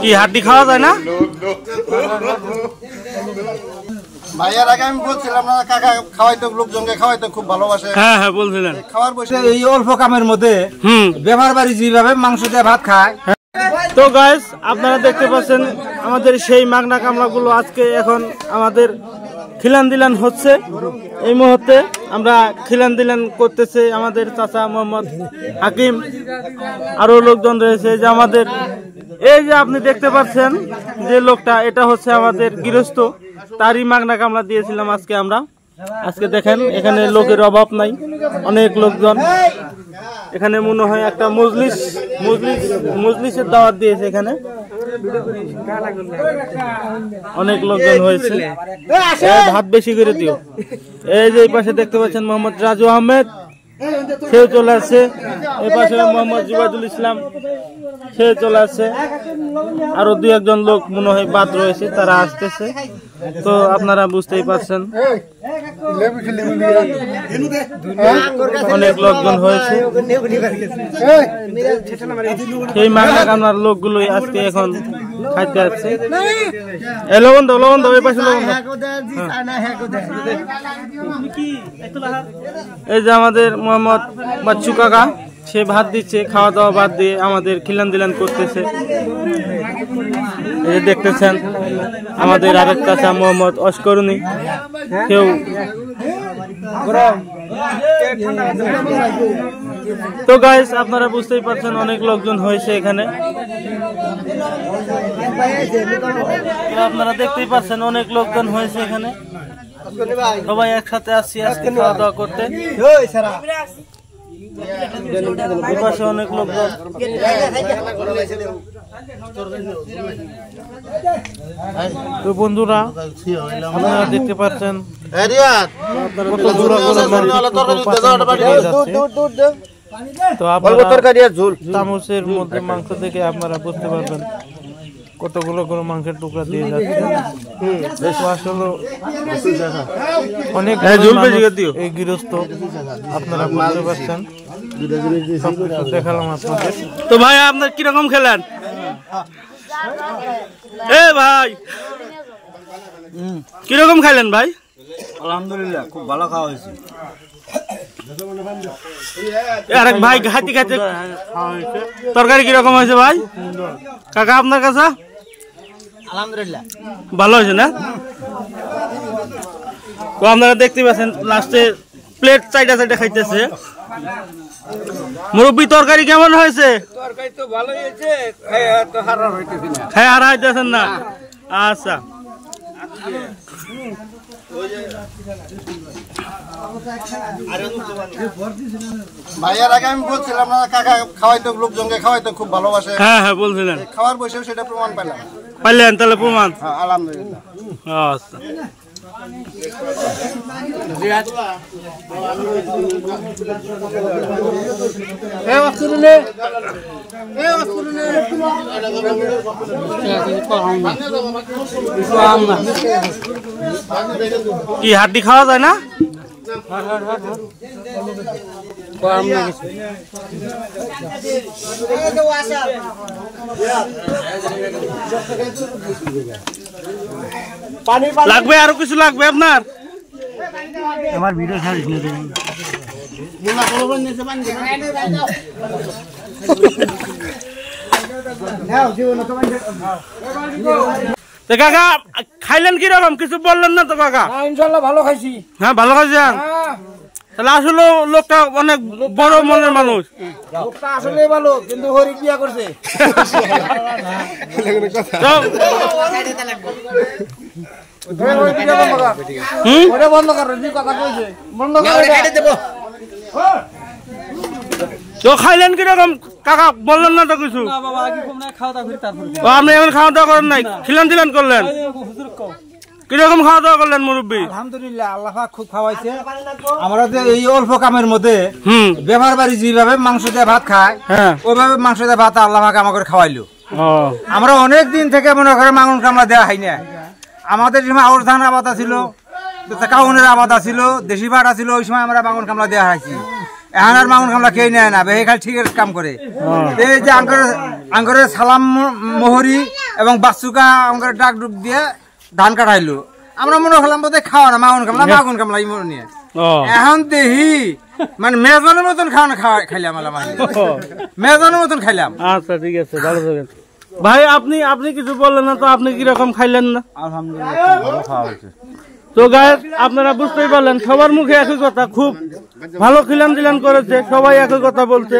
কি হাড্ডি খাওয়া যায় না? ভাইয়ার আগে আমি বলছিলাম না কাকা খাওয়াইতো, লোকজনকে খাওয়াইতো, খুব ভালোবাসে। হ্যাঁ হ্যাঁ বলছিলেন। খাওয়ার বসে এই অল্প কামের মধ্যে ব্যবহার বাড়ি যেভাবে মাংস দিয়ে ভাত খায়। তো গাইস আপনারা দেখতে পাচ্ছেন আমাদের সেই মাগনা কামলাগুলো আজকে এখন আমাদের খিলান দিলান হচ্ছে। এই মুহূর্তে আমরা খিলান দিলান করতেছে আমাদের চাচা মোহাম্মদ হাকিম, আরো লোকজন রয়েছে। যে আমাদের এই যে আপনি দেখতে পাচ্ছেন যে লোকটা, এটা হচ্ছে আমাদের গৃহস্থ, তারই মাগনা কামলা দিয়েছিলাম আজকে আমরা। আজকে দেখেন এখানে লোকের অভাব নাই, অনেক লোকজন। এখানে মনে হয় একটা মজলিসের দাওয়াত দিয়েছে। এখানে অনেক লোকজন হয়েছে। ভাত বেশি করে দিও। এই যে এই পাশে দেখতে পাচ্ছেন মোহাম্মদ রাজু আহমেদ, সেও চলে আসছে। এই পাশে মোহাম্মদ জুবাইদুল ইসলাম, সে চলে আসছে। আরো দুই একজন লোক মনে হয় বাদ রয়েছে, তারা আসতেছে। তো আপনারা বুঝতেই পারছেন অনেক লোকজন হয়েছে। সেই মাগনা কামনার লোকগুলোই আজকে এখন খাইতে আসছে। লবণ দাও, লবণ দাও, এই পাশে লবণ দাও। এই যে আমাদের মোহাম্মদ বাচ্চু কাকা, সে ভাত দিচ্ছে, খাওয়া দাওয়া বাদ দিয়ে আমাদের খিলান দিলান করতেছে। এই দেখতেছেন আমাদের আরেক চাচা মোহাম্মদ অস্করুনি, কেউ তো গাইস আপনারা বুঝতেই পারছেন অনেক লোকজন হয়েছে এখানে। আপনারা দেখতেই পাচ্ছেন অনেক লোকজন হয়েছে এখানে। সবাই একসাথে আসছি আজকে খাওয়া দাওয়া করতে। পাশে অনেক লোকজন। তো বন্ধুরা আপনারা দেখতে পাচ্ছেন তো চামচের মধ্যে মাংস থেকে আপনারা বুঝতে পারবেন কতগুলো করে মাংসের টুকরা দিয়ে যাচ্ছে। আসলে অনেক এই গৃহস্থ, আপনারা বুঝতে পারছেন। দেখালাম আপনাদের। তো ভাই আপনার কিরকম খেলেন? এ ভাই কিরকম খাইলেন ভাই? আলহামদুলিল্লাহ খুব ভালো খাওয়া হয়েছে। আরেক ভাই খাইতে খাইতে তরকারি কিরকম হয়েছে ভাই? কাকা আপনার কাছে? আলহামদুলিল্লাহ ভালো হয়েছে না? তো আপনারা দেখতে পাচ্ছেন লাস্টে প্লেট চাইটা খাইতেছে। মুরব্বি তরকারি কেমন হয়েছে? তরকারি তো ভালোই হয়েছে, হারা হইতেছেন না? আচ্ছা ভাইয়ার আগে আমি বলছিলাম না কাকা খাওয়াইতো, লোকজনকে খাওয়াইতো, খুব ভালোবাসে। হ্যাঁ হ্যাঁ বলছিলেন। খাওয়ার বসেও সেটা প্রমাণ পাইলেন তাহলে প্রমাণ? আলহামদুলিল্লাহ। আচ্ছা কি হাড্ডি খাওয়া যায় না? লাগবে আরো কিছু লাগবে আপনার? আমার ভিডিও ছাড়িস কাকা খাইলেন কিরকম? কিছু বললেন না তো কাকা? ইনশাল্লাহ ভালো খাইছি। হ্যাঁ ভালো খাইছেন? তাহলে আসলে লোকটা অনেক বড় মনের মানুষ। লোকটা আসলে ভালো, কিন্তু হরি বিয়া করছে। বন্ধ কর, কথা কইছে বন্ধ করে। তো খাইলেন কিরকম কাকা? বললেন না তো কিছু? আপনি এখন খাওয়া দাওয়া করেন নাই, খিলান দিলান করলেন? কিরকম খাওয়া দাওয়া করলেন মুরব্বী? আলহামদুলিল্লাহ আল্লাহ পাক খুব খাওয়াইছে। আমরা যে এই অল্প কামের মধ্যে ব্যবহার বাড়ি যেভাবে মাংস দিয়ে ভাত খায়, ওইভাবে মাংস দিয়ে ভাত আল্লাহ পাক আমাকে খাওয়াইলো। আমরা অনেক দিন থেকে মনে করে মাংস কামলা দেওয়া হয় না। আমাদের যে আউশ ধান আবাদ ছিল, কাউনের আবাদ ছিল, দেশি ভাট ছিল, ওই সময় আমরা মাংস কামলা দেওয়া হয়েছি। এখন আর মাগুন কামলা খেয়ে নেয় না, বেহে খালি ঠিকের কাম করে। এই যে আঙ্গরে সালাম মোহরি এবং বাসুকা আঙ্গরে ডাক ডুক দিয়ে ধান কাটাইলো, আমরা মনে করলাম বোধহয় খাওয়া না মাগুন কামলা এই মনে নিয়ে। এখন দেখি মানে মেজনের মতন খাইলাম, মেজনের মতন খাইলাম। আচ্ছা ঠিক আছে, ভালো থাকেন ভাই। আপনি কিছু বললেন না তো, আপনি কিরকম খাইলেন না? আলহামদুলিল্লাহ। তো গায়েস আপনারা বুঝতেই পারলেন, সবার মুখে একই কথা, খুব ভালো খিলান দিলান করেছে, সবাই একই কথা বলছে।